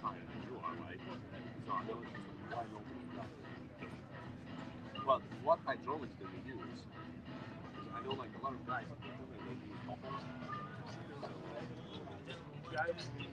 trying to do our way. So I know it's just why nobody does it. Well, what hydraulics do we use? Because I know like a lot of guys in Finland they use bubbles. So guys in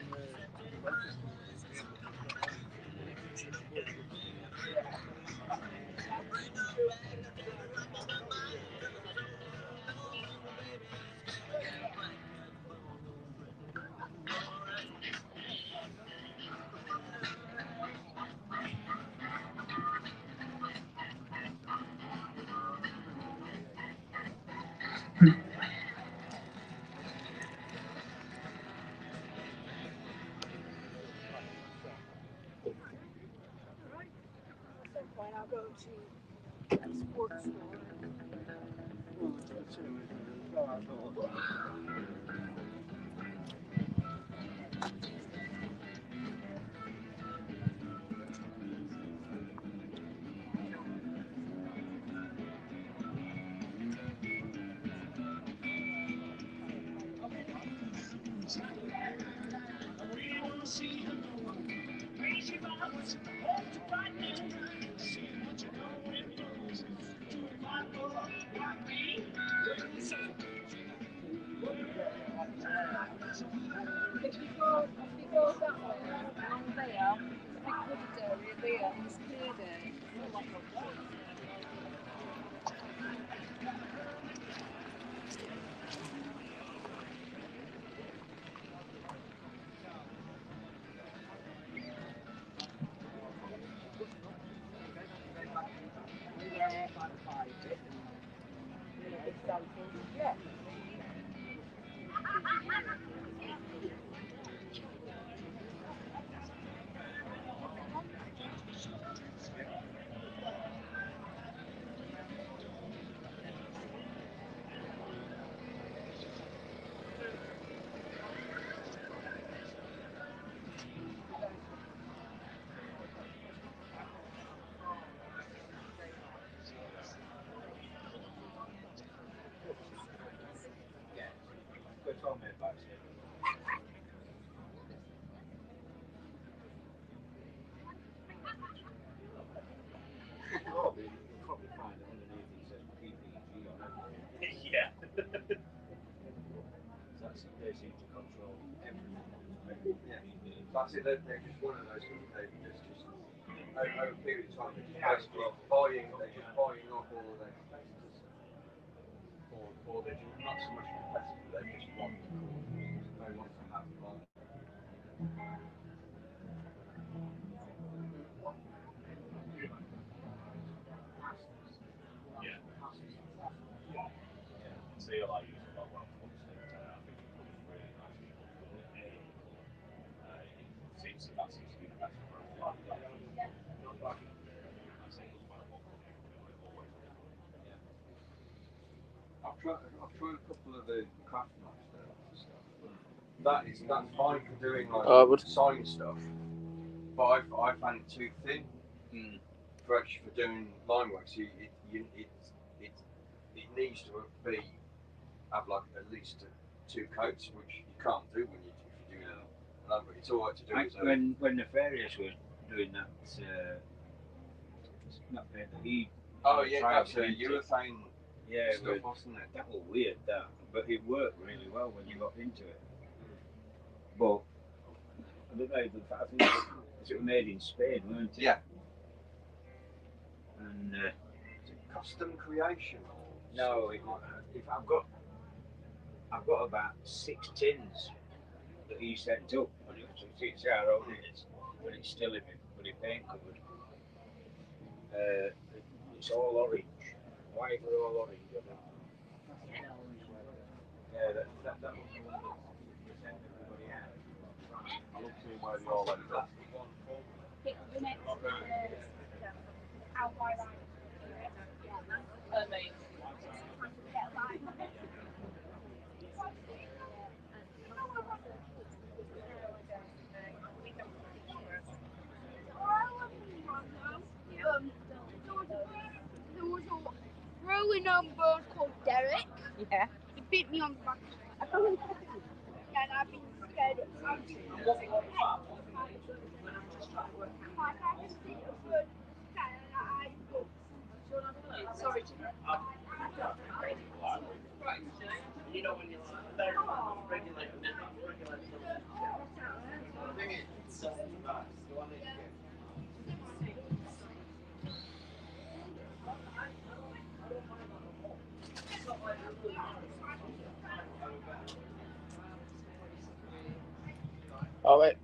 Point I'll go to a sports store. If you go that way, along there, the big wooded area there, it's clear there. It's not like a tree. Yeah. Yeah. probably you'll probably find that underneath it says PPG on it. yeah. That's they seem to control everything. Yeah. That's it. They're just one of those things. It's just over a period of time. They're just buying. They're just buying up all of their competitors, or they're just not so much competitors. They just want to call. They want to have fun. Yeah. Seal I use a lot when I'm posting. I think it comes really nicely. That seems to be the best for a lot. I've tried a couple of the craft master stuff. That's fine for doing like sign stuff, but I find it too thin for actually for doing line work. So it needs to have like at least two coats, which you can't do when if you're doing a line work. It's all right to do. When the Nefarious were doing that, not paint that he. Oh yeah, that's urethane. Yeah, stuff, wasn't it? That was weird, but it worked really well when you got into it. But I don't know, I think it was made in Spain, weren't it? Yeah. And is it custom creation? No, if I've got about 6 tins that he sent up, and it's our own is, but it's still in it, but it's paint covered. It's all orange. Why for all orange? Yeah, that was the one that sent everybody out. I love seeing where they all ended up. The next out by right. Amazing. There was a rowing bird called Derek. Yeah. He bit me on the back. And I've been scared of Oh wait.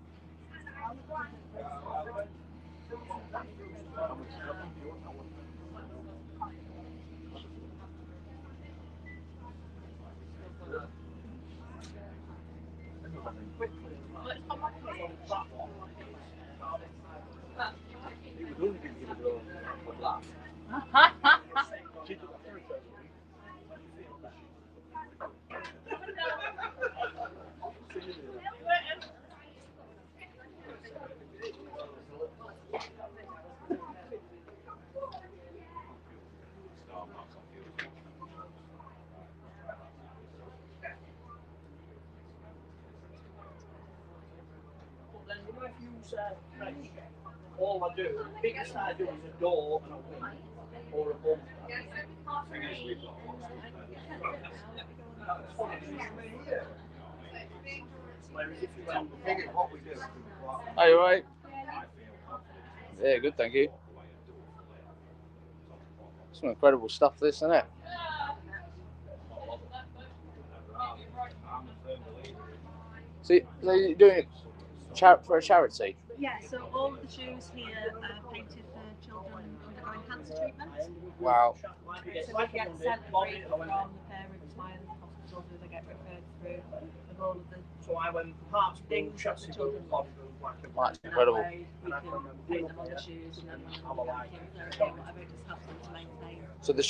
All I do, the biggest I do is a door and a window or a bumper. Whereas if you went, The thing is, what we do is Are you alright? Yeah, good, thank you. Some incredible stuff, this, isn't it? So you're doing it for a charity? Yeah, so all of the shoes here are painted for children undergoing cancer treatment. Wow. So we get sent a brief from the parents via the hospital who they get referred through of all of the so I went parts being things that the children love. That's And incredible. that way we can paint them on the shoes and then when they're like chemotherapy, whatever, it just helps them to maintain. So the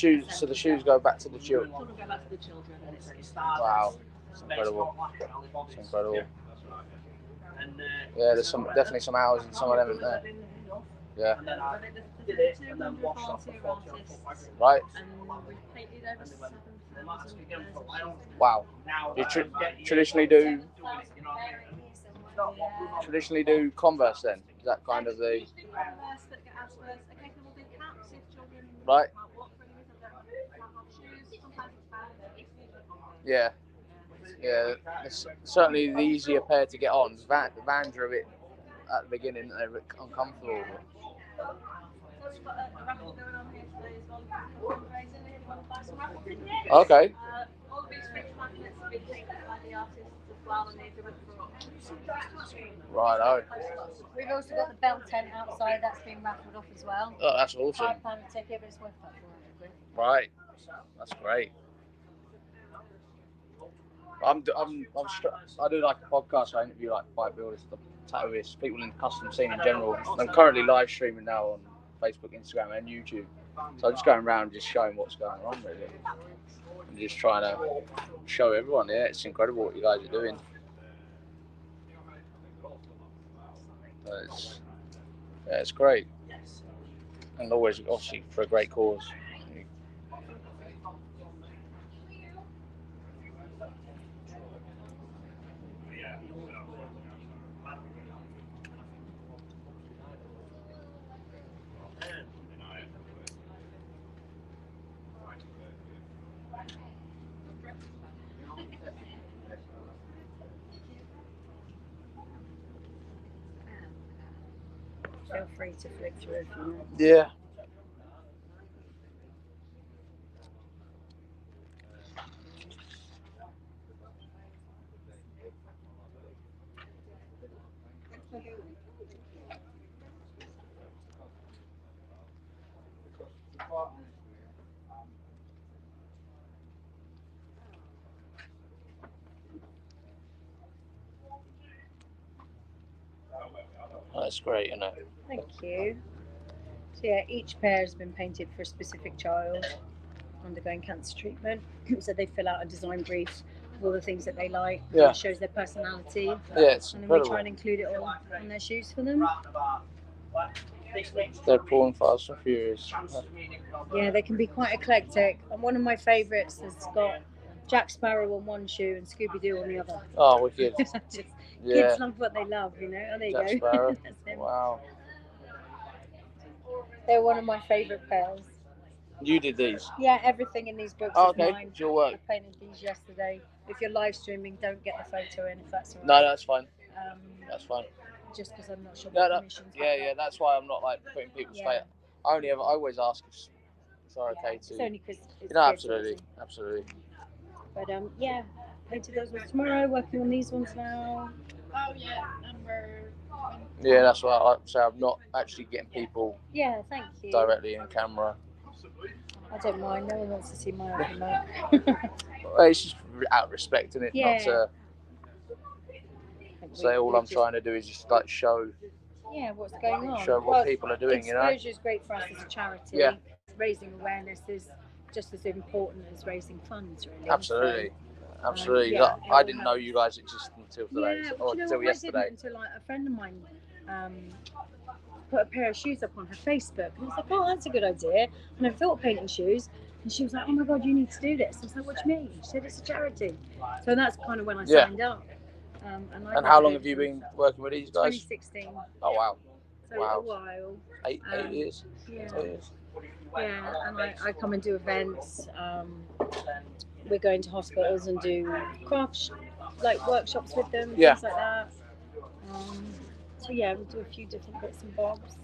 shoes go back to the children. Children go back to the children and it's Wow. It's incredible. It's incredible. Yeah, there's definitely some hours in some of them, isn't there? Yeah. And then I did did it two and then hundred washed off the volunteer photo. artists Right. and we've painted over 7,000 pairs of shoes. Wow. Now You that traditionally do Converse then? Is that kind of the Usually Converse that get asked first. Occasionally we'll do caps if children right? can't walk for any reason, they can't have shoes. Sometimes it's bad, but it's usually Converse. Yeah. Yeah. It's certainly the easier pair to get on. The Vans are a bit at the beginning they're a bit uncomfortable. So we've got a raffle going on here today as well. Fundraising, if you want to buy some raffle tickets. Okay. All of these fridge magnets have been painted by the artists as well, and these are up for Right. Oh. We've also got the bell tent outside that's been raffled off as well. Oh, that's awesome. £5 a ticket, but it's worth about 400 quid. Right. That's great. I do like a podcast. I interview like bike builders, tattooists, people in the custom scene in general. I'm currently live streaming now on Facebook, Instagram, and YouTube. So I'm just going around, just showing what's going on, really, and just trying to show everyone. Yeah, it's incredible what you guys are doing. It's great, and always obviously for a great cause. Feel free to flick through if you want. Yeah. Oh, that's great, isn't it? Thank you. So yeah, each pair has been painted for a specific child undergoing cancer treatment. So they fill out a design brief of all the things that they like. Yeah. It shows their personality. Yeah, it's And then we incredible. try and include it all on their shoes for them. Deadpool and Fast and Furious. Yeah, they can be quite eclectic. And one of my favourites has got Jack Sparrow on one shoe and Scooby-Doo on the other. Oh, wicked. Just, Yeah. Kids love what they love, you know. Oh, there you Jack go. Sparrow. That's them. Wow. They're one of my favourite pairs. You did these? Yeah, everything in these books Oh, is okay. mine. It's your work. I painted these yesterday. if you're live streaming, don't get the photo in if that's all right. No, that's fine. That's fine. Just because I'm not sure No, what no, permissions. yeah. That's why I'm not like putting people's face. I always ask if it's okay to. It's only because it's absolutely. But yeah, painted those ones tomorrow. Working on these ones now. Oh yeah, number. Yeah, that's what I say. I'm not actually getting people. Yeah, thank you. Directly in camera. I don't mind. No one wants to see my ugly mug. Well, it's just out of respect, isn't it? Yeah. Not to say all I'm trying to do is just like show. Yeah, what's going on? Show what people are doing. Exposure is great for us as a charity. Yeah. Raising awareness is just as important as raising funds, really. Absolutely. So, absolutely. I didn't know you guys existed until today, or until yesterday. I didn't until a friend of mine put a pair of shoes up on her Facebook, and I was like, "Oh, that's a good idea." And I thought of painting shoes, and she was like, "Oh my God, you need to do this." I was like, "What do you mean?" She said, "It's a charity." So that's kind of when I signed up. And how long have you been working with these guys? 2016. Oh wow. So a while. 8 years. Yeah. 8 years. Yeah, and I come and do events. We're going to hospitals and do craft workshops with them, things like that. So yeah, we do a few different bits and bobs.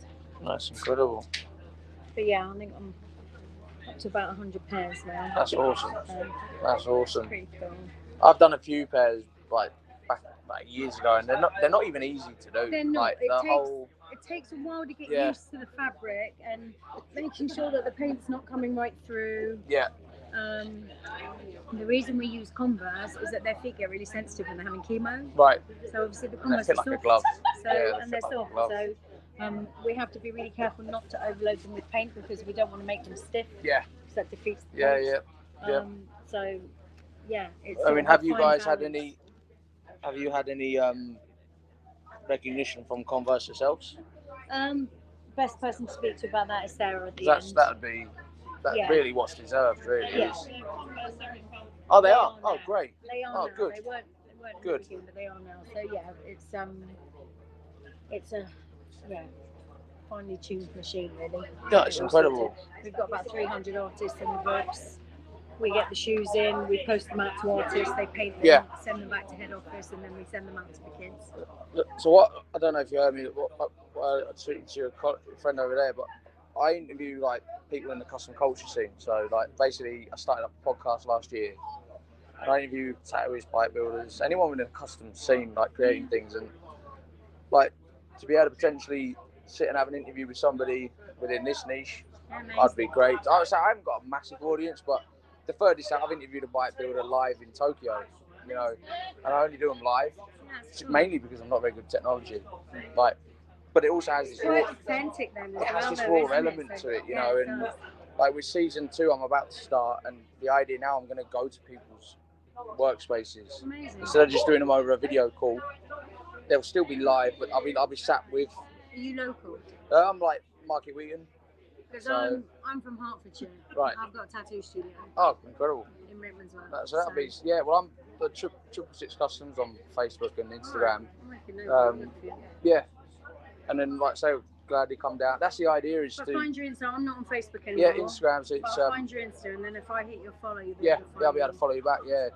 That's incredible. But yeah, I think I'm up to about 100 pairs now. That's awesome. That's awesome. Pretty cool. I've done a few pairs back years ago, and they're not even easy to do. They're not. Like it takes a while to get used to the fabric and making sure that the paint's not coming right through. Yeah. The reason we use Converse is that their feet get really sensitive when they're having chemo. Right. So obviously the Converse fit are like soft. a glove. And they're soft. So we have to be really careful not to overload them with paint because we don't want to make them stiff. Yeah. Because that defeats the point. So yeah. I mean, have you guys had any? Have you had any recognition from Converse yourselves? Best person to speak to about that is Sarah at the end. That'd be really what's deserved, really is. Oh, they are. Oh, great. They are now. Good. They weren't good. Beginning, but they are now. So yeah, it's a finely tuned machine, really. Yeah, it's incredible. We've got about 300 artists in the books. We get the shoes in, we post them out to artists, they paint them, send them back to head office, and then we send them out to the kids. So what, I don't know if you heard me, I was speaking to your friend over there, but I interview like people in the custom culture scene. So like basically I started up a podcast last year, and I interview tattooists, bike builders, anyone within the custom scene, like creating things, and like to be able to potentially sit and have an interview with somebody within this niche, I'd be great. I haven't got a massive audience, but the furthest I've interviewed a bike builder live in Tokyo, and I only do them live, mainly because I'm not very good at technology. But it also has this raw element to it, and like with season 2, I'm about to start, and the idea now I'm going to go to people's workspaces. Amazing. Instead of just doing them over a video call. They'll still be live, but I'll be sat with. Are you local? I'm like Market Wheaton. Because I'm from Hertfordshire. Right. I've got a tattoo studio. Oh, incredible. In Rickmansworth. That'll be well. I'm the 666 Customs on Facebook and Instagram. Yeah, and then like say, glad you come down. That's the idea is to find your Insta. I'm not on Facebook anymore. Yeah, Instagram. So it's find your Insta, and then if I hit your follow, you'll be I'll be able to follow you back. Yeah,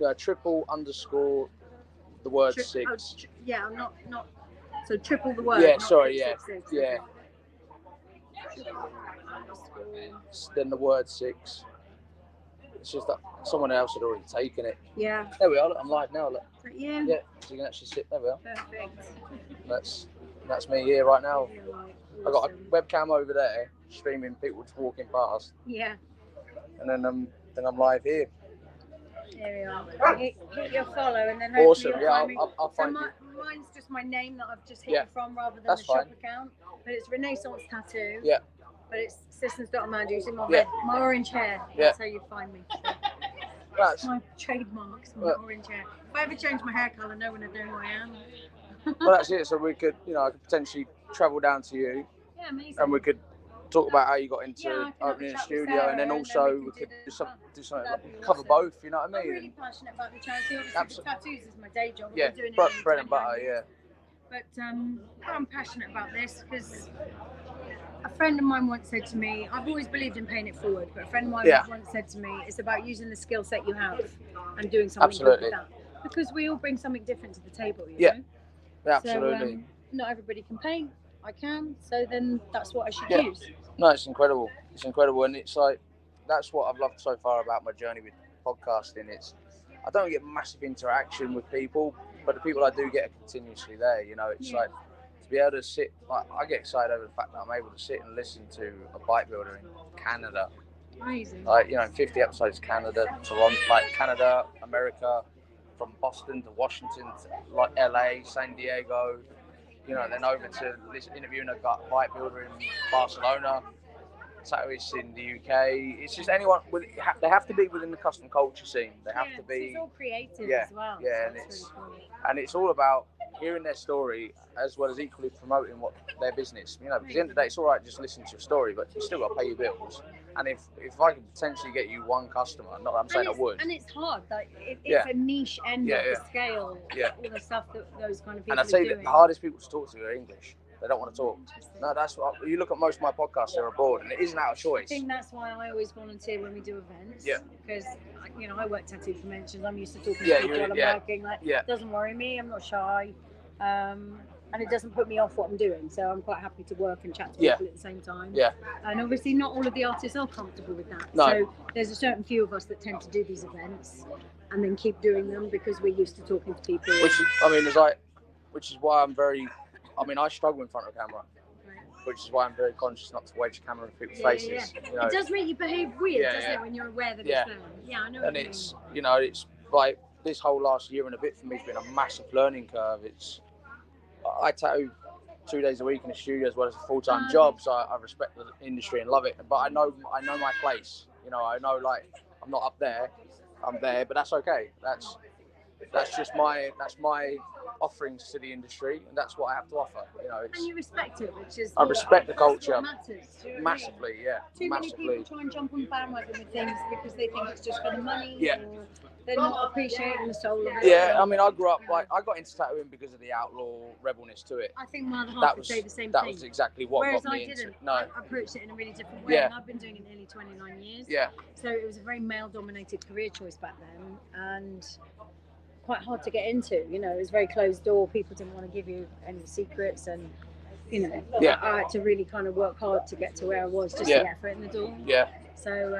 __ the word 6. I'm not. So triple the word. Yeah, sorry. 666. Yeah. Then the word 6. It's just that someone else had already taken it. Yeah. There we are. Look, I'm live now. Look. Yeah. Yeah. So you can actually sit. There we are. Perfect. That's me here right now. Awesome. I got a webcam over there streaming people just walking past. Yeah. And then I'm live here. There we are. Hit your follow, and then hopefully awesome. I'll find you. Mine's just my name that I've just hit you from, rather than the shop account. But it's Renaissance Tattoo. Yeah. But it's Systems.Amandu using my orange hair. That's how you find me. That's my trademarks, my orange hair. If I ever change my hair colour, no one will know who I am. Well, that's it. So we could, I could potentially travel down to you. Yeah, amazing. And we could talk about how you got into opening a studio, and then also we could do something cover both. You know what I mean? I'm really passionate about the charity. Obviously, tattoos is my day job. Yeah, doing bread and butter. Yeah. But I'm passionate about this because I friend of mine once said to me, I've always believed in paying it forward, but a friend of mine Yeah. once said to me, it's about using the skill set you have and doing something good Absolutely. with that. Because we all bring something different to the table, you Yeah. know? Absolutely. So, not everybody can paint. I can. So then that's what I should Yeah. use. No, it's incredible. It's incredible, and it's like that's what I've loved so far about my journey with podcasting. It's I don't get massive interaction with people, but the people I do get are continuously there. You know, it's like to be able to sit. Like I get excited over the fact that I'm able to sit and listen to a bike builder in Canada. Amazing. Like 50 episodes, Canada, Toronto, like Canada, America, from Boston to Washington, to like LA, San Diego. Then over to interviewing a bike builder in Barcelona, tattooists in the UK. It's just anyone. They have to be within the custom culture scene. They have to be. It's all creative Yeah, as well. yeah, so and it's really cool. and it's all about hearing their story as well as equally promoting what their business. Because at the end of the day, it's all right just listening to your story, but you still got to pay your bills. And if I could potentially get you one customer, not that I'm saying I would. And it's hard. Like it's Yeah. a niche end Yeah, of the yeah. scale. Yeah. All the stuff that those kind of people And I tell are you, doing. the hardest people to talk to are English. They don't want to talk. No, that's what you look at most of my podcasts. They're abroad, and it isn't out of I choice. think that's why I always volunteer when we do events. Yeah. Because I work tattoo conventions. I'm used to talking Yeah, to people while I'm yeah, working. Like, yeah. it doesn't worry me. I'm not shy, and it doesn't put me off what I'm doing. So I'm quite happy to work and chat to Yeah. people at the same time. Yeah. And obviously, not all of the artists are comfortable with that. No. So there's a certain few of us that tend to do these events and then keep doing them because we're used to talking to people. Which is why I'm very. I struggle in front of a camera. Which is why I'm very conscious not to wedge the camera in people's faces. Yeah. It does make you behave weird, Yeah, doesn't yeah. it, when you're aware that Yeah. it's there? Yeah, I know. And what it's you mean. it's like this whole last year and a bit for me has been a massive learning curve. I tattoo 2 days a week in the studio as well as a full-time job, so I respect the industry and love it. But I know my place. I know like I'm not up there, I'm there, but that's okay. That's just my offerings to the industry, and that's what I have to offer. And you respect it, which is I respect the culture what matters. Do you know what I mean? massively. Yeah, Too many massively. people try and jump on the bandwagon with things because they think it's just for the money. Yeah. Or they're not appreciating the soul of it. Yeah, I grew up I got into tattooing because of the outlaw rebelness to it. I think my other half That would was say the same that thing. was exactly what Whereas got me I into didn't. it. No. I approached it in a really different way. Yeah. And I've been doing it nearly 29 years. Yeah. So it was a very male-dominated career choice back then, and quite hard to get into. It was very closed door. People didn't want to give you any secrets, and Yeah. I had to really kind of work hard to get to where I was just Yeah. to get a foot in the door. Yeah. So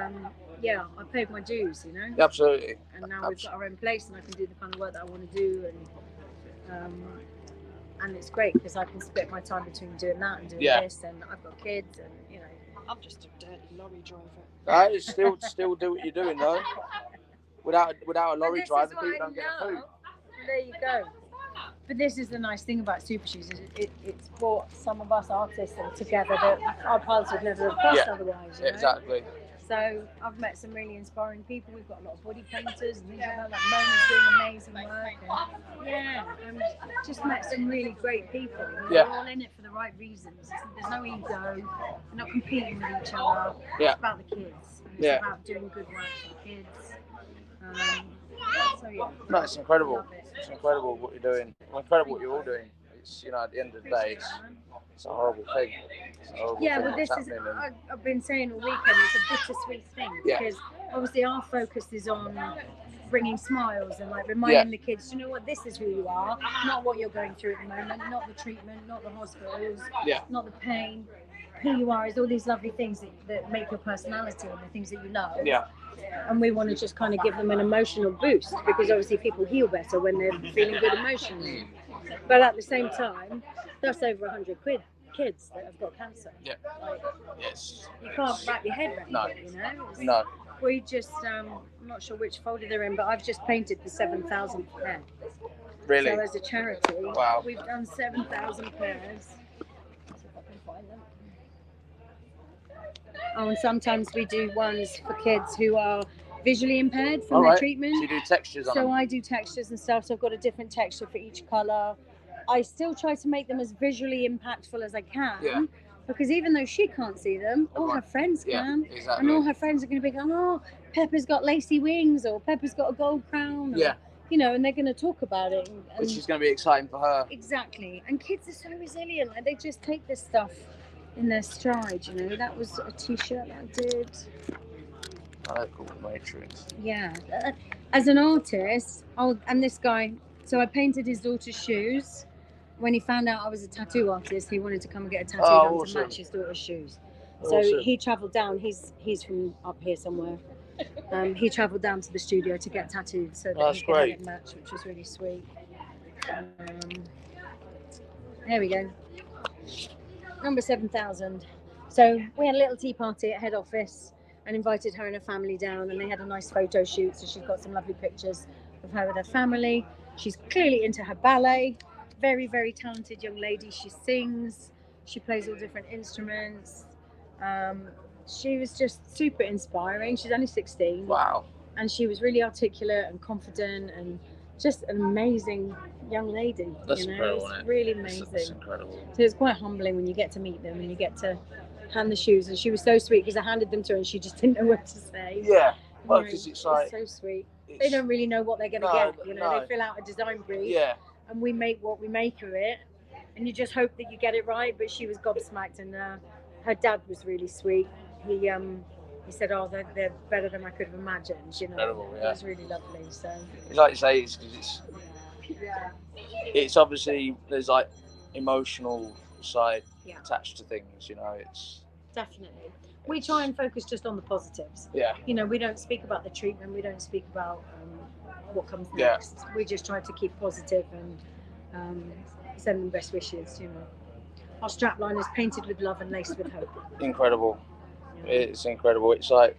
I paid my dues, Absolutely. and now we've got our own place, and I can do the kind of work that I want to do, and it's great because I can split my time between doing that and doing this, and I've got kids, and I'm just a dirty lorry driver. I still do what you're doing though. Without a lorry This driver, is what people I don't get know. food. There you go. But this is the nice thing about Super Shoes, is it's brought some of us artists together that our paths would never have crossed otherwise. Exactly. So I've met some really inspiring people. We've got a lot of body painters and things like that. Like Mona's doing amazing work. And just met some really great people. We're all in it for the right reasons. There's no ego. We're not competing with each other. Yeah. It's about the kids. And it's about doing good work for the kids. No, it's incredible. Love it. It's incredible what you're doing. Incredible what you're all doing. It's at the end of the day, it's a horrible thing. It's a horrible thing But this that's is, happening, and I've been saying all weekend, it's a bittersweet thing because obviously our focus is on bringing smiles and like reminding the kids, what, this is who you are, not what you're going through at the moment, not the treatment, not the hospitals, not the pain. Who you are is all these lovely things that make your personality and the things that you love. Yeah. And we want to just kind of give them an emotional boost because obviously people heal better when they're feeling good emotionally. But at the same time, that's over 100 kids that have got cancer. Yeah. Like, Yes. you can't wrap your head around No. it, It's- No. We just, I'm not sure which folder they're in, but I've just painted the 7,000th pair. Really. So as a charity, Wow. we've done 7,000 pairs. See if I can find them. Oh, and sometimes we do ones for kids who are visually impaired from their treatment. So you do textures on So them. I do textures and stuff. So I've got a different texture for each colour. I still try to make them as visually impactful as I can. Yeah. Because even though she can't see them, all her friends can. Exactly. And all her friends are going to be going, oh, Pepper's got lacy wings, or Pepper's got a gold crown. Or, and they're going to talk about it. Which is going to be exciting for her. Exactly. And kids are so resilient. Like, they just take this stuff in their stride. You know, that was a T-shirt that I did. I like called the Matrix. Yeah. As an artist, and this guy. So I painted his daughter's shoes. When he found out I was a tattoo artist, he wanted to come and get a tattoo done to match his daughter's shoes. So he travelled down. He's from up here somewhere. He travelled down to the studio to get tattooed so that he could have it matched, which was really sweet. There we go. Number 7,000. So we had a little tea party at head office and invited her and her family down, and they had a nice photo shoot. So she's got some lovely pictures of her with her family. She's clearly into her ballet. Very, very talented young lady. She sings. She plays all different instruments. She was just super inspiring. She's only 16. Wow. And she was really articulate and confident and just an amazing young lady. That's incredible, It's isn't it? really amazing. That's incredible. So it's quite humbling when you get to meet them and you get to hand the shoes. And she was so sweet because I handed them to her and she just didn't know what to say. Yeah. Well, You know, because it's like... so sweet. They don't really know what they're going to get. You know, no. they fill out a design brief. Yeah. And we make what we make of it. And you just hope that you get it right. But she was gobsmacked, and her dad was really sweet. He said, "Oh, they're better than I could have imagined." You know, incredible, yeah. It was really lovely. So it's like you say, it's because it's obviously there's like emotional side attached to things. You know, it's definitely. We try and focus just on the positives. Yeah. You know, we don't speak about the treatment. We don't speak about what comes next. Yeah. We just try to keep positive and send them best wishes. You know, our strapline is painted with love and laced with hope. Incredible. It's incredible. It's like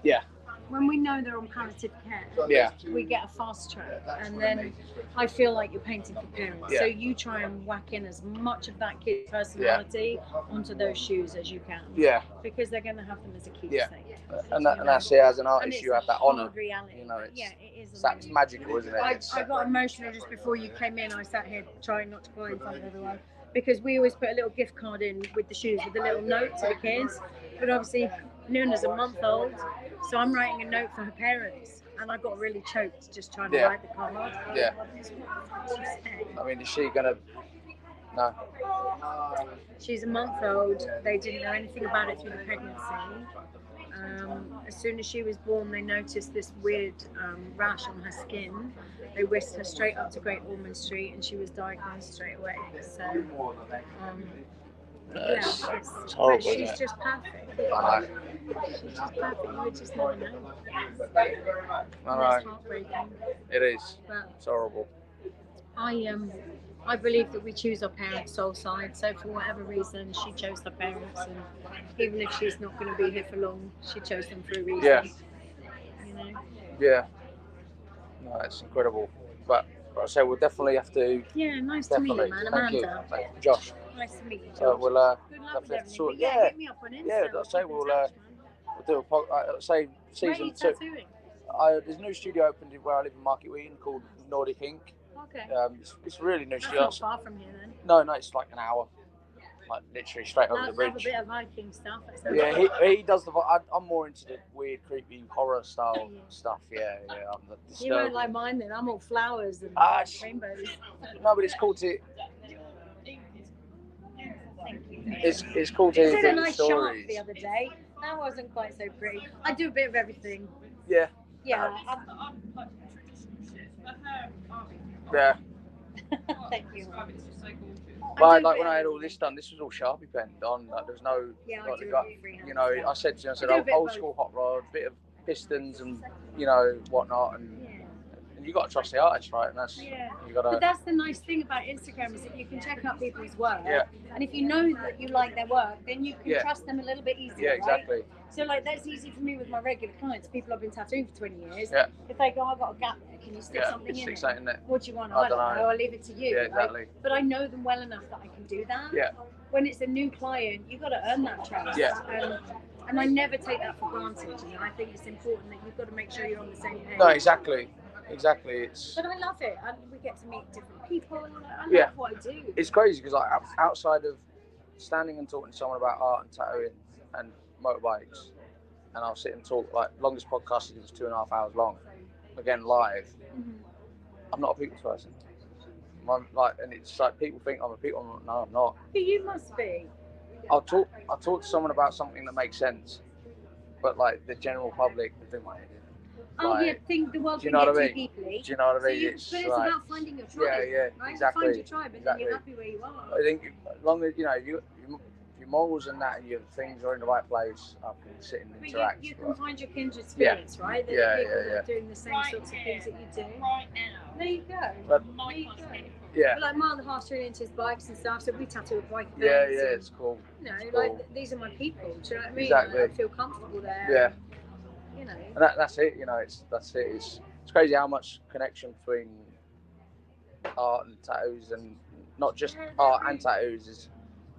yeah. When we know they're on palliative care, we get a fast track, and then I feel like you're painting for parents. So you try and whack in as much of that kid's personality onto those shoes as you can. Yeah. Because they're going to have them as a keepsake. Yeah. And that's it. As an artist, you have that honour. Reality. You know, it is. It's magical, isn't it? I got emotional just before you came in. I sat here trying not to cry in front of everyone. Because we always put a little gift card in with the shoes with a little note to the kids. But obviously, Luna's a month old, so I'm writing a note for her parents. And I got really choked just trying to write the card. Yeah. I mean, is she going to... No. She's a month old. They didn't know anything about it through the pregnancy. As soon as she was born, they noticed this weird rash on her skin. They whisked her straight up to Great Ormond Street, and she was diagnosed straight away. So, it's horrible. But she's just perfect. I know. She's just perfect. You would just never know. I know. It's heartbreaking. It is. But it's horrible. I believe that we choose our parents' soul side. So for whatever reason, she chose her parents, and even if she's not going to be here for long, she chose them for a reason. Yeah. You know. Yeah. No, it's incredible. But I say we'll definitely have to. Yeah, nice to meet you, man. Amanda. Thank you, Josh. Nice to meet you, Josh. We'll Good luck with have to everything. Hit me up on Insta. Yeah, I say we'll do a podcast. Say season 2. There's a new studio opened where I live in Market Wheaton called Nordic Ink. Okay. It's really new That's studio. not far from here then. No, it's like an hour. Like literally straight over the bridge. Have a bit of Viking stuff. Yeah, he does the. I'm more into the weird, creepy horror style stuff. Yeah. You won't like mine then. I'm all flowers and rainbows. No, but it's cool to. It's cool to I hear did a nice stories. shark the other day. That wasn't quite so pretty. I do a bit of everything. Yeah. Yeah. hair army. Yeah. Thank you. Describe it, it's just so gorgeous. Like when I had all this done, this was all Sharpie penned on. Like, there was no, Yeah, I like, do the guy, it freehand, you know, yeah. I said to him, I said, I do a bit of old both. school hot rod, bit of pistons and, you know, whatnot. And Yeah. you got to trust the artist, right? And that's, Yeah. you got But to, that's the nice thing about Instagram is that you can check out people's work. Yeah. And if you know that you like their work, then you can Yeah. trust them a little bit easier. yeah, exactly. Right? So like that's easy for me with my regular clients. People I've been tattooing for 20 years. Yeah. If they go, I've got a gap there, can you stick Yeah, something in stick it? something in there. What do you want? I I don't dunno. know. I'll leave it to you. Yeah, right? exactly. But I know them well enough that I can do that. Yeah. When it's a new client, you've got to earn that trust. Yeah. And I never take that for granted. You know, I think it's important that you've got to make sure you're on the same page. No, exactly. It's But I love it. And we get to meet different people. I love Yeah. what I do. it's crazy because like outside of standing and talking to someone about art and tattooing and motorbikes, and I'll sit and talk, like longest podcast is 2.5 hours long, again live. Mhm. I'm not a people's person. And it's like people think I'm a people. No, I'm not. But you must be. I'll talk to someone about something that makes sense, but like the general public, they think, Oh like, yeah, think the world do you can know get what I too mean? deeply. Do you know what I So mean? but It's it's like, about finding your tribe. yeah, right? exactly. Find your tribe, and then you're exactly. happy where you are. I think as long as you know your morals and that and your things are in the right place, I can sit and But interact. you can find your kindred Yeah. spirits, right? That Yeah, are people yeah, that are doing the same Right sorts of things that you do. Right now. There you go. But- There My you can't go. see any Yeah, But like Mile and a Half turning into his bikes and stuff, so we tattoo at bike events. yeah, and, it's cool. you know, It's like cool. these are my people. Do you know what I mean? Exactly. Like, I feel comfortable there. Yeah. You know. And that's it. You know, that's it. It's crazy how much connection between art and tattoos, and not just art and tattoos, is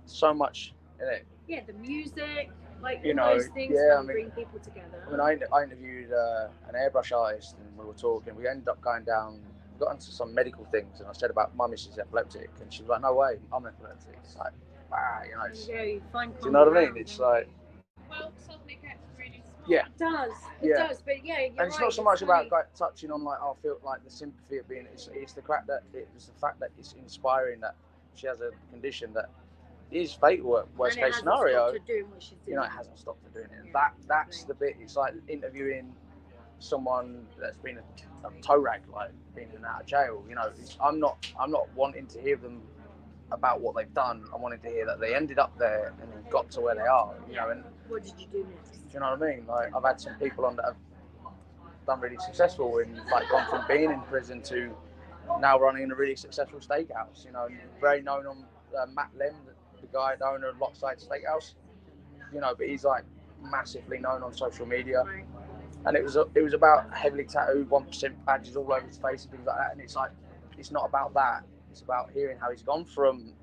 so much in it. Yeah, the music, like You all know, those things yeah, can I mean- bring people together. I mean, I interviewed an airbrush artist, and we were talking. We ended up going down, got into some medical things, and I said about my missus is epileptic, and she was like, "No way, I'm epileptic." It's like, wow, you know. There you go, you find Do you know what I common mean? ground, It's yeah. like, Well, suddenly gets really smart. yeah. It does. It Yeah. does. But yeah, you're And it's right, not so much funny. about like, touching on like I feel like the sympathy of being. It's the fact that it's the fact that it's inspiring that she has a condition that is fatal at worst And it case hasn't scenario. stopped her doing what she's doing. You know, it hasn't stopped her doing it. Yeah, That's the bit. It's like interviewing someone that's been a toe rag, like being in and out of jail. You know, I'm not wanting to hear them about what they've done. I wanted to hear that they ended up there and got to where they are. You know, and What did you do next? do you know what I mean? Like I've had some people on that have done really successful and like gone from being in prison to now running a really successful steakhouse. You know, very known on Matt Lem, the guy, the owner of Lockside Steakhouse. You know, but he's like massively known on social media. Right. And it was about heavily tattooed 1% badges all over his face and things like that. And it's like, it's not about that. It's about hearing how he's gone from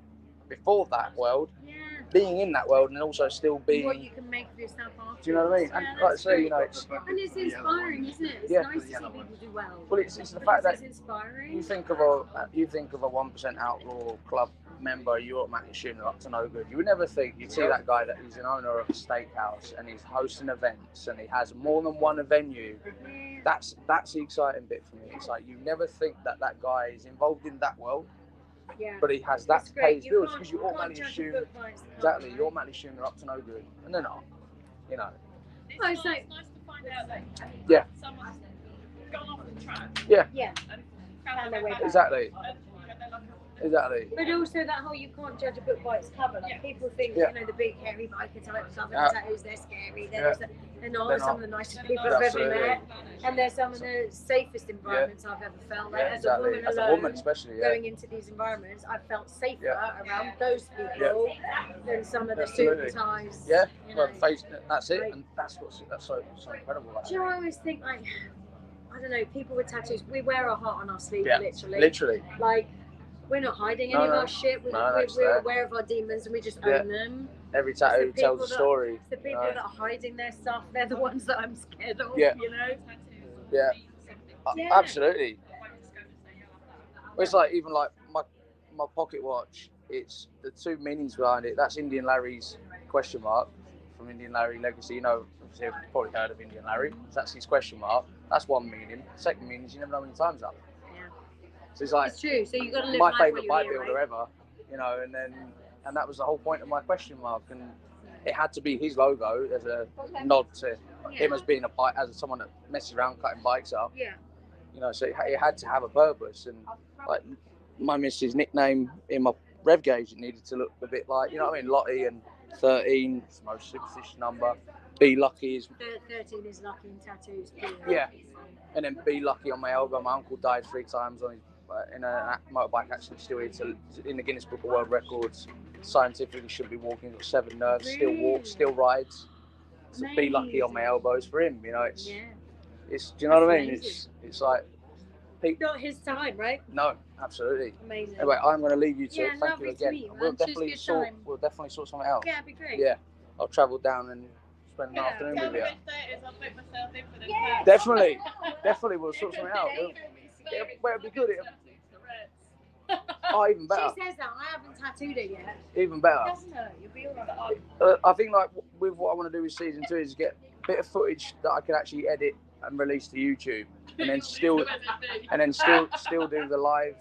before that world, Yeah. being in that world, and also still What being. you can make of yourself after. Do you know what I mean? And Yeah, like I that's say, you great. know, it's And it's inspiring, isn't it? It's Yeah. nice to see people do well. well, it's the Because fact that it's inspiring. you think of a 1% outlaw club member, you automatically assume up to no good. You would never think you'd see that guy that he's an owner of a steakhouse and he's hosting events and he has more than one venue. Yeah. That's the exciting bit for me. It's like you never think that guy is involved in that world, Yeah. but he has that That's to pay great. his You bills can't- because you can't automatically judge a assume book by its cover, exactly. You right? automatically assume they're up to no good, and they're not. You know. It's Oh, nice, it's like- nice to find out that Yeah. someone's gone off the track Yeah. and Found their way back. Exactly. And they're like, Exactly. But also that whole you can't judge a book by its cover. Like Yeah. people think, Yeah. you know, the big hairy biker type stuff Yeah. and tattoos, they're scary. They're, Yeah. they're not. They're They're some not. of the nicest they're people nice I've ever Absolutely. met. And they're some of the safest environments I've ever felt. Like Yeah, as exactly. a woman As a alone, woman, especially. Yeah. going into these environments, I felt safer Yeah. around those people than some of the Absolutely. suit ties. Yeah. You Well, know. that's it, Like- and that's so incredible. Like, Do you know, I always think like, I don't know, people with tattoos, we wear our heart on our sleeve, Yeah. literally. literally. Like, we're not hiding No, any of no. our shit. No, We're that's there. aware of our demons and we just Yeah. own them. Every It's the tattoo people tells a that- story. It's the people you know? that are hiding their stuff, they're the ones that I'm scared of, Yeah. you know? tattoos Yeah. mean something. Yeah. Absolutely. I won't just go and say, yeah, I love that. It's like even like my pocket watch. It's the two meanings behind it. That's Indian Larry's question mark from Indian Larry Legacy. You know, obviously you've probably heard of Indian Larry. That's his question mark. That's one meaning. Second meaning is you never know when your time's up. Yeah. So it's like It's true. So you got to live my life while favourite you're bike here, builder right? ever. You know, and that was the whole point of my question mark, and it had to be his logo as a nod to him as being a bike, as someone that messes around cutting bikes up. Yeah. You know, so it had to have a purpose. And like my missus' nickname in my rev gauge, it needed to look a bit like, you know what I mean, Lottie, and 13 is the most superstitious number. Be lucky is 13 is lucky in tattoos. yeah, and then be lucky on my elbow. My uncle died 3 times on his in a motorbike accident. Still here, in the Guinness Book of World Records. Scientifically should be walking, got 7 nerves, still walks, still rides. So be lucky on my elbows for him. You know, it's do you know what I mean? It's like not his time, right? No, absolutely. Amazing. Anyway, I'm going to leave you to it. Thank you lovely to again. meet you, We'll man. definitely Choose your time. sort something out. Yeah, it'd be great. Yeah, I'll travel down and spend an afternoon with you. I'll put myself in for them. Definitely, we'll sort something out. It'll be good. Oh, even better. She says that. I haven't tattooed it yet. Even better. Doesn't it? You'll be alright. I think like with what I want to do with season 2 is get a bit of footage that I can actually edit and release to YouTube, and then still do the live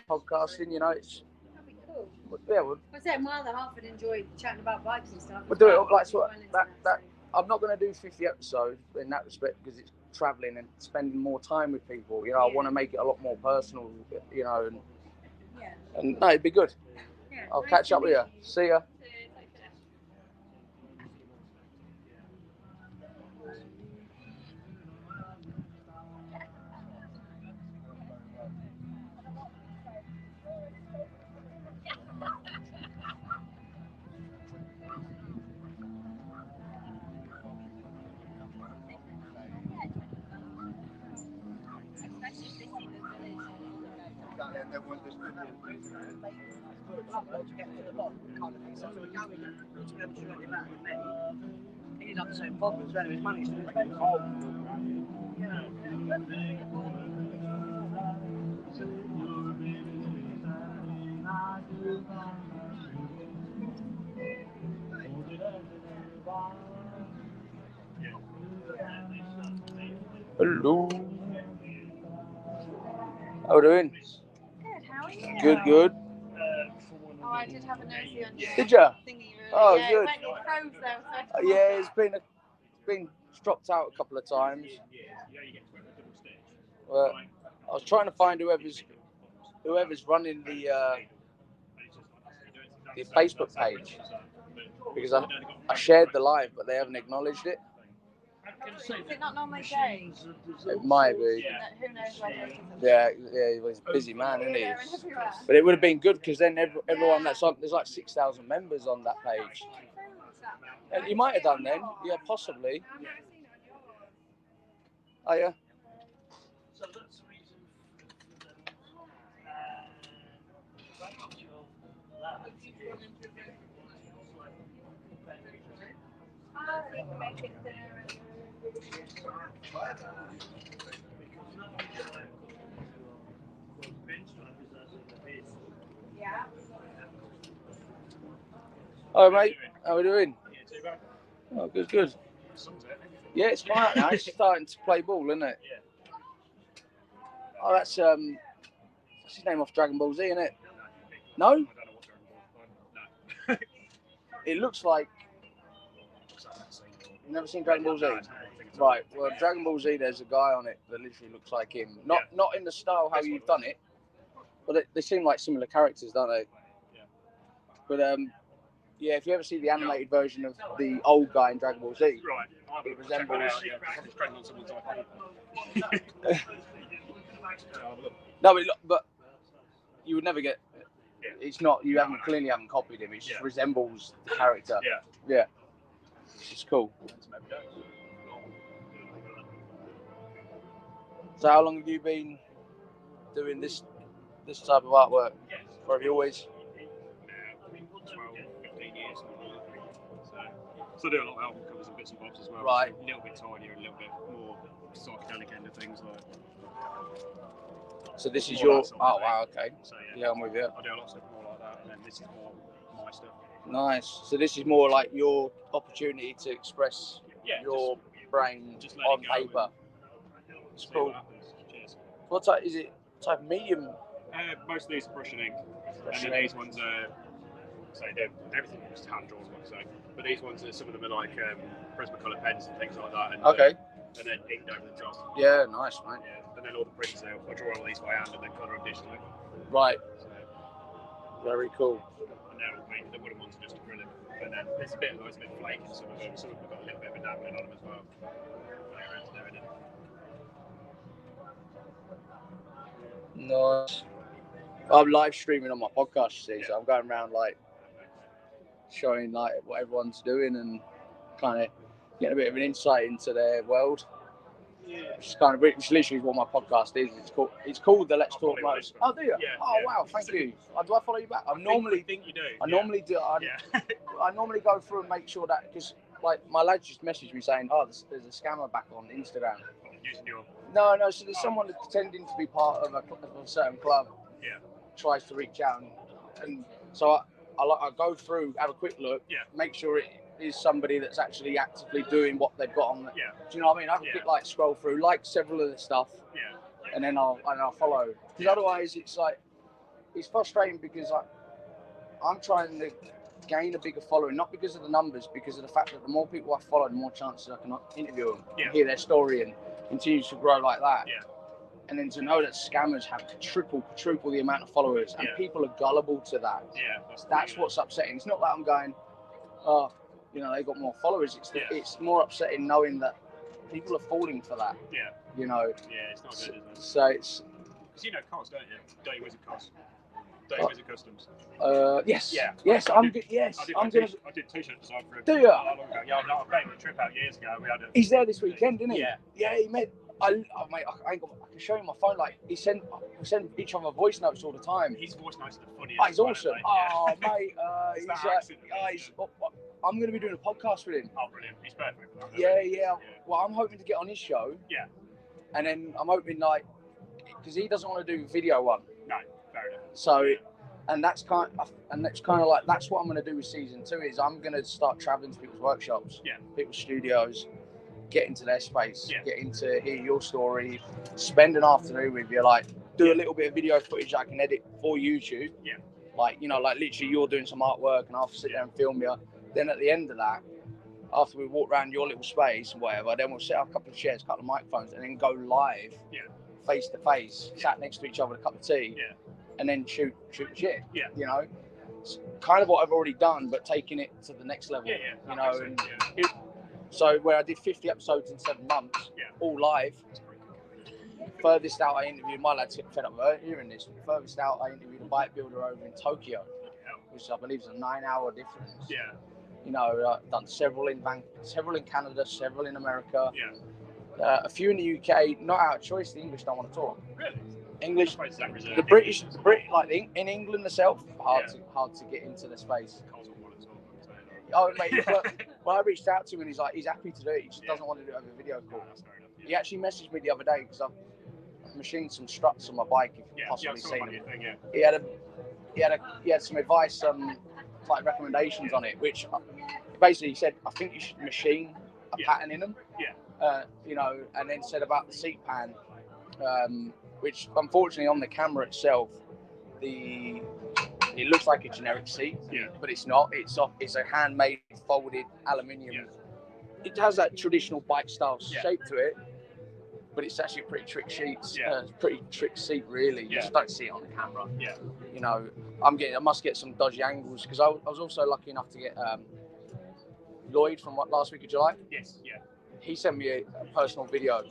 podcasting. You know, it's That'd be cool. yeah. I said my other half would enjoy chatting about bikes and stuff. We'll do it like so that. I'm not going to do 50 episodes in that respect because it's traveling and spending more time with people. You know, I want to make it a lot more personal. You know, and no, it'd be good. Yeah, I'll catch up with you. See ya. He's on the same problem as his money's too expensive. Hello. How are we doing? Good, how are you? Good. Oh, I did have a nosy on your Did ya? thingy. Oh, yeah, good. It went all froze though, so Yeah, it's been dropped out a couple of times. But I was trying to find whoever's running the Facebook page because I shared the live, but they haven't acknowledged it. is it not normally Jay? It might be. Who knows whether it is? Yeah, he's a busy man, isn't he? But it would have been good because then everyone that's on, there's like 6,000 members on that page. And you might have done then, yeah, possibly. Oh yeah. All right, mate. How are we doing? Oh, good. Yeah, it's quiet now. It's starting to play ball, isn't it? Oh, that's what's his name off Dragon Ball Z, isn't it? No? It looks like you've never seen Dragon Ball Z. Right. Well, Dragon Ball Z, there's a guy on it that literally looks like him. Not in the style how you've done it, but they seem like similar characters, don't they? But yeah, if you ever see the animated version of the old guy in Dragon Ball Z, it resembles. No, but you would never get. It's not. You clearly haven't copied him. It just resembles the character. Yeah. It's cool. So, how long have you been doing this type of artwork? Or have you always? 12, 15 years. So I do a lot of album covers and bits and bobs as well. Right. A little bit tinier, a little bit more psychedelic end of things like. So this is your. Oh wow, okay. So Yeah, I'm with you. I do a lot of stuff more like that, and then this is more my stuff. Nice. So this is more like your opportunity to express your brain just let on it go paper. It's See cool. what happens. Cheers. What type is it? Type of medium? Most of these are brush and ink, Brush and and then ink. these ones are. So everything is hand drawn, like I say. But these ones are some of them are like Prismacolor pens and things like that. And, Okay. and then inked over the top. Yeah, nice, mate. Yeah, and then all the prints I draw all these by hand and then colour them digitally. Right. So, Very cool. and they're all painted. The wooden ones are just acrylic, and then it's a bit flake in some of them. Some of them have got a little bit of enamelling on them as well. Nice. I'm live streaming on my podcast, you see, so I'm going around like showing like what everyone's doing and kind of getting a bit of an insight into their world. Yeah. Which literally is what my podcast is. It's called the Let's Talk Most. Oh, do you? Yeah, oh, yeah. wow, thank you. Do I follow you back? I think you do. normally do. I normally go through and make sure that, because like my lads just messaged me saying, oh, there's a scammer back on Instagram. Using your... No, so there's someone that's pretending to be part of a certain club. Yeah. Tries to reach out, and so I go through, have a quick look, make sure it is somebody that's actually actively doing what they've got on. Do you know what I mean? I have a quick like scroll through, like several of the stuff, and then I'll follow. Because otherwise, it's like it's frustrating because I'm trying to gain a bigger following, not because of the numbers, because of the fact that the more people I follow, the more chances I can interview them, and hear their story, and continue to grow like that. Yeah. And then to know that scammers have triple the amount of followers, and people are gullible to that. Yeah, that's what's upsetting. It's not that I'm going, oh, you know, they got more followers. It's more upsetting knowing that people are falling for that. Yeah. You know. Yeah, it's not good, is it? So it's. Because you know Cos, don't you? Don't you visit Cos? Don't you visit Customs? Yes. Yeah. Yes, I'm good. Yes, I'm gonna. I did t-shirt design for him. Do you? Not long ago. Yeah, I paid a trip out years ago. We had a. He's there this weekend, isn't he? Yeah. Yeah, he made. Mate, I can show you my phone. Like we send each other voice notes all the time. His voice notes are the funniest. Oh, he's awesome. Oh, mate, I'm going to be doing a podcast with him. Oh, brilliant! He's perfect. Yeah. Well, I'm hoping to get on his show. Yeah. And then I'm hoping because he doesn't want to do video one. No, fair enough. So, and that's kind of like that's what I'm going to do with season 2 is I'm going to start traveling to people's workshops, people's studios. Get into their space, get into hear your story, spend an afternoon with you, like do a little bit of video footage I can edit for YouTube. Yeah. Like, you know, like literally you're doing some artwork and I'll sit there and film you. Then at the end of that, after we walk around your little space and whatever, then we'll set up a couple of chairs, a couple of microphones, and then go live, face to face, sat next to each other with a cup of tea, and then shoot the shit. Yeah. You know, it's kind of what I've already done, but taking it to the next level. You know, and so where I did 50 episodes in 7 months, all live. Furthest out I interviewed, my lads get fed up with hearing this. Furthest out I interviewed a bike builder over in Tokyo, which I believe is a 9-hour difference. Yeah. You know, I've done several in Canada, several in America. Yeah. A few in the UK, not out of choice. The English don't want to talk. Really? English, the British, like in England themselves, hard to get into the space. Oh, mate, well, I reached out to him and he's happy to do it. He just doesn't want to do it over a video call. He actually messaged me the other day because I've machined some struts on my bike. If you've possibly seen them. He had some advice, like recommendations on it, which basically he said, I think you should machine a pattern in them. Yeah. You know, and then said about the seat pan, which unfortunately on the camera itself, it looks like a generic seat, but it's not. It's a handmade folded aluminium. Yeah. It has that traditional bike style shape to it, but it's actually a pretty trick sheet. Pretty trick seat, really. You just don't see it on the camera. Yeah. You know, I must get some dodgy angles because I was also lucky enough to get Lloyd from last week of July. Yes. Yeah. He sent me a personal video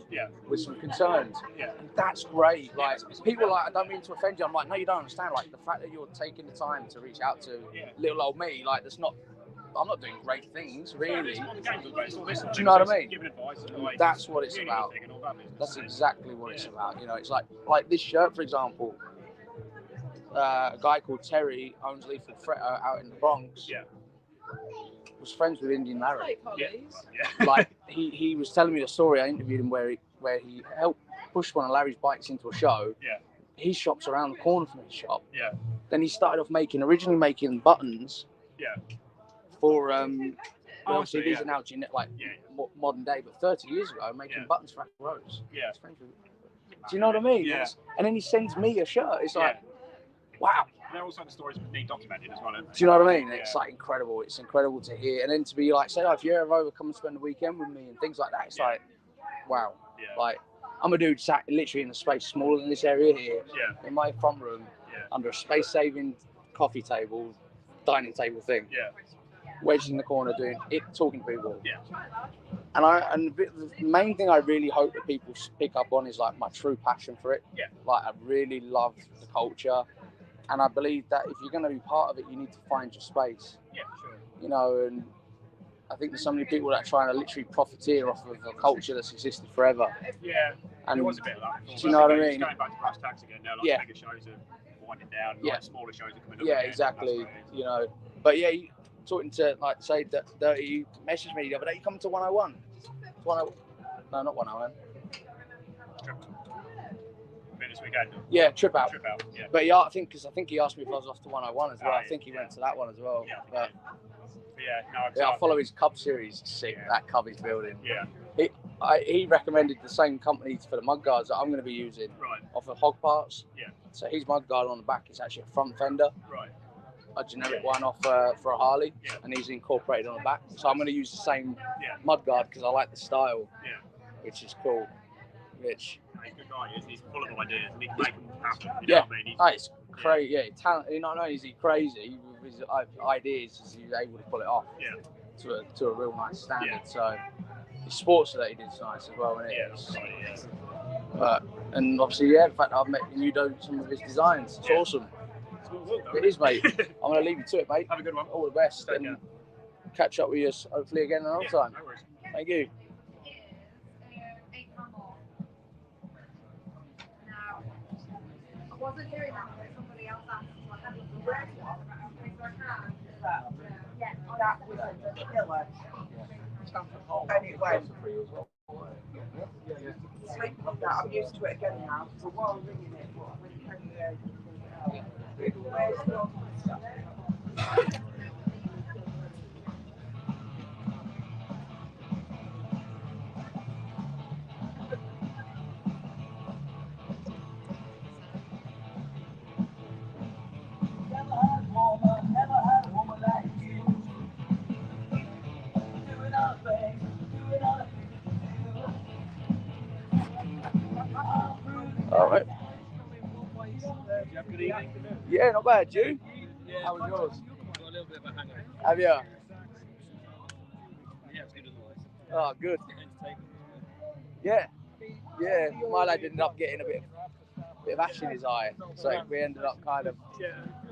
with some concerns. Yeah. And that's great. Like, people are like, I don't mean to offend you. I'm like, no, you don't understand. Like, the fact that you're taking the time to reach out to little old me, like, I'm not doing great things, really. Do you know what I mean? That's what it's about. That's exactly what it's about. You know, it's like this shirt, for example. A guy called Terry owns Lethal Threat out in the Bronx. Yeah. Was friends with Indian Larry. Like he was telling me the story. I interviewed him where he helped push one of Larry's bikes into a show. Yeah. His shop's around the corner from his shop. Yeah. Then he started off originally making buttons. Yeah. For obviously these are now modern day, but 30 years ago making buttons for Apple Rose. Yeah. Do you know what I mean? Yeah. And then he sends me a shirt. It's like, wow. And they're also the stories that need documented as well. Do you know what I mean? It's like incredible. It's incredible to hear. And then to be like, say, if you're ever over, come and spend the weekend with me and things like that. It's like, wow. Yeah. Like, I'm a dude sat literally in a space smaller than this area here, Yeah. in my front room, under a space-saving coffee table, dining table thing, wedged in the corner doing it, talking to people. Yeah. And the main thing I really hope that people pick up on is like my true passion for it. Yeah. Like, I really love the culture, and I believe that if you're going to be part of it, you need to find your space. Yeah, sure. You know, and I think there's so many people that are trying to literally profiteer off of a culture that's existed forever. Yeah. And there was a bit of that before. Do you know what I It's mean? going back to brass tacks again now. Like Yeah. bigger shows are winding down. Yeah. Like smaller shows are coming up. Yeah, again. exactly. That's what it is. You know, but yeah, talking to like say that you messaged me the other day. You coming to 101? 101? No, not 101. This weekend. Yeah, trip out. Trip out. Yeah. But yeah, I think he asked me if I was off to 101 as well. Oh, I think he yeah. went to that one as well. Yeah. But Yeah. No. I follow his Cub series. Sick. Yeah. That Cub he's building. Yeah. He recommended the same company for the mud guards that I'm going to be using. Right. Off of Hog Parts. Yeah. So his mud guard on the back is actually a front fender. Right. A generic one off for a Harley, Yeah. and he's incorporated on the back. So I'm going to use the same Yeah. mud guard because I like the style, Yeah. which is cool. Which He's a good guy. He's full of ideas, and he can make them happen. You Yeah. know what I mean? it's crazy. Yeah, talent. Not only is he crazy with his ideas, he's able to pull it off. Yeah. To a real nice standard. Yeah. So his sports related is nice as well, isn't it? Yeah. That's right. Yeah. But and obviously, yeah, the fact that I've met you doing some of his designs, it's Yeah. awesome. Well done, It is, mate. I'm going to leave you to it, mate. Have a good one. All the best, Take and care. catch up with you hopefully again another time. No worries. Thank you. I wasn't doing that, but somebody else asked, so I had to work it out, okay, so I can. Yeah, That was a killer. And it went. Sleeping on that, I'm used to it again now. So while I'm ringing it, when you can where's your stuff? All right. You have a good evening. Yeah, not bad. You? Yeah. How was yours? Got a little bit of a hangover. Have you? Yeah, it's good otherwise. Oh, good. Entertainment. Yeah. Yeah. My lad ended up getting a bit of ash in his eye, so we ended up kind of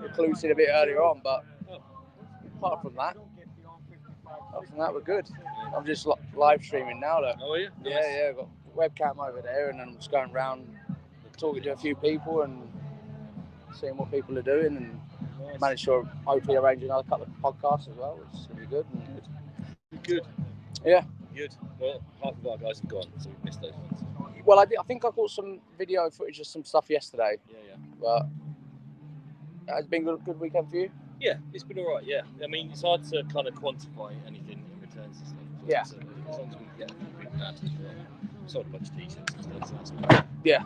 reclusing a bit earlier on. But apart from that, we're good. I'm just live streaming now, though. Oh, are you? Yeah, yeah. I've got webcam over there, and then I'm just going around talking to a few people and seeing what people are doing, and managed to hopefully arrange another couple of podcasts as well, which is going to be good. And Good. Yeah. Good. Well, half of our guys have gone, so we've missed those ones. Well, I think I caught some video footage of some stuff yesterday, Yeah. but it's been a good weekend for you. Yeah, it's been all right. Yeah, I mean, it's hard to kind of quantify anything in returns and stuff. But Yeah. as long as we get people out as well. We sold a bunch of t-shirts and stuff, so that's good. Yeah.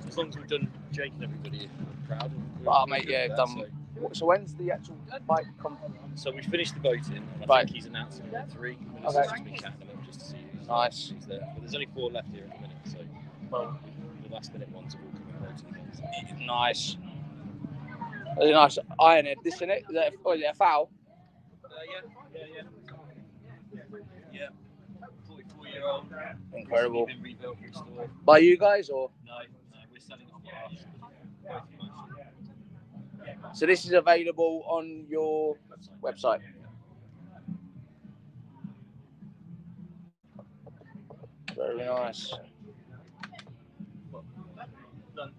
As long as we've done Jake and everybody proud. Oh, mate, yeah, good with done. that, So when's the actual bike come? So we finished the boating, and I Right. think he's announcing it at 3. And Okay. Just been chatting them up just to see Nice. who's there. But there's only 4 left here at the minute, so Well, the last minute ones have all come and boated again. So. nice. There's a nice iron head, this, isn't it? Is it a foul? Yeah. 44-year-old. Incredible. Been rebuilt, restored. By you guys, or? No, we're selling it on behalf. So this is available on your website. Very nice. Done.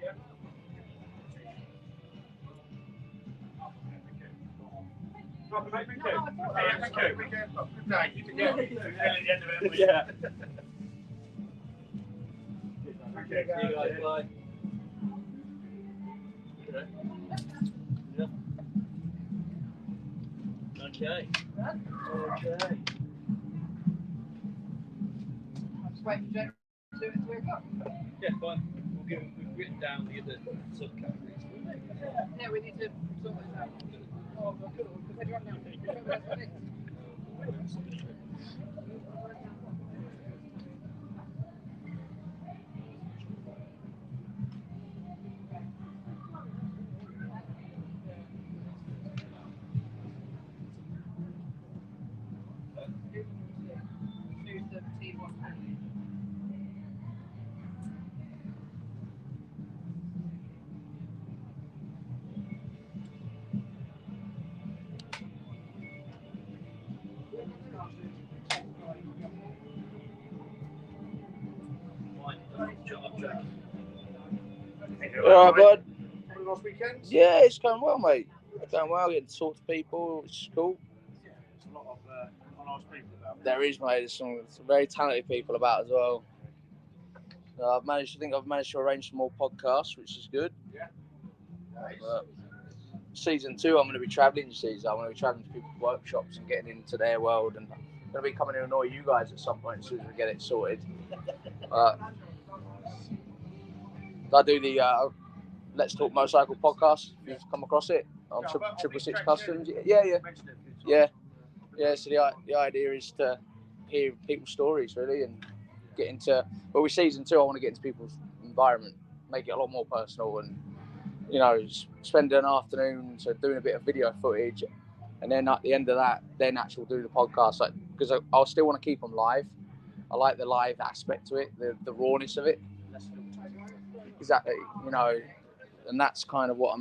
Yeah. See you guys, bye. Okay. Okay. Just wait for Jake to do it at 3 o'clock. Yeah, fine. We've written down the other subcategories. Yeah, we need to sort this out. Oh, good. Because I don't know. Alright, bud. Having a nice weekend? Yeah, it's going well, mate. It's going well. Getting to talk to people, which is cool. There's a lot of nice people about. There is, mate. There's some very talented people about as well. I've managed to arrange some more podcasts, which is good. Yeah. Nice. Season 2, I'm going to be travelling. I'm going to be travelling to people's workshops and getting into their world, and I'm going to be coming to annoy you guys at some point as soon as we get it sorted. I do the Let's Talk Motorcycle podcast. If you've come across it on 666 Customs. Yeah. So the idea is to hear people's stories really and get into. Well, with season 2, I want to get into people's environment, make it a lot more personal, and spend an afternoon doing a bit of video footage, and then at the end of that, then actually do the podcast. Because I still want to keep them live. I like the live aspect to it, the rawness of it. Exactly, and that's kind of what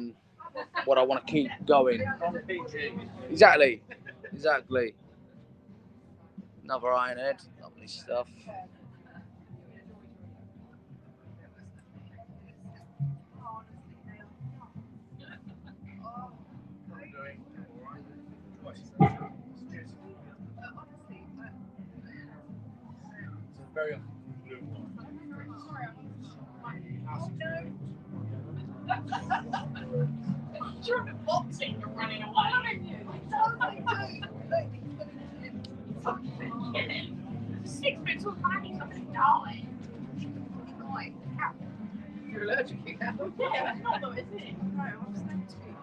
I want to keep going. Exactly. Another Ironhead, lovely stuff. Very You're boxing, you're running away. Fucking 6 minutes of fighting, I'm gonna die. You're allergic, yeah? Yeah, it's not though, is it? No, I'm snapped too.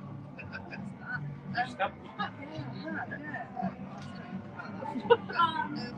Snap. Yeah.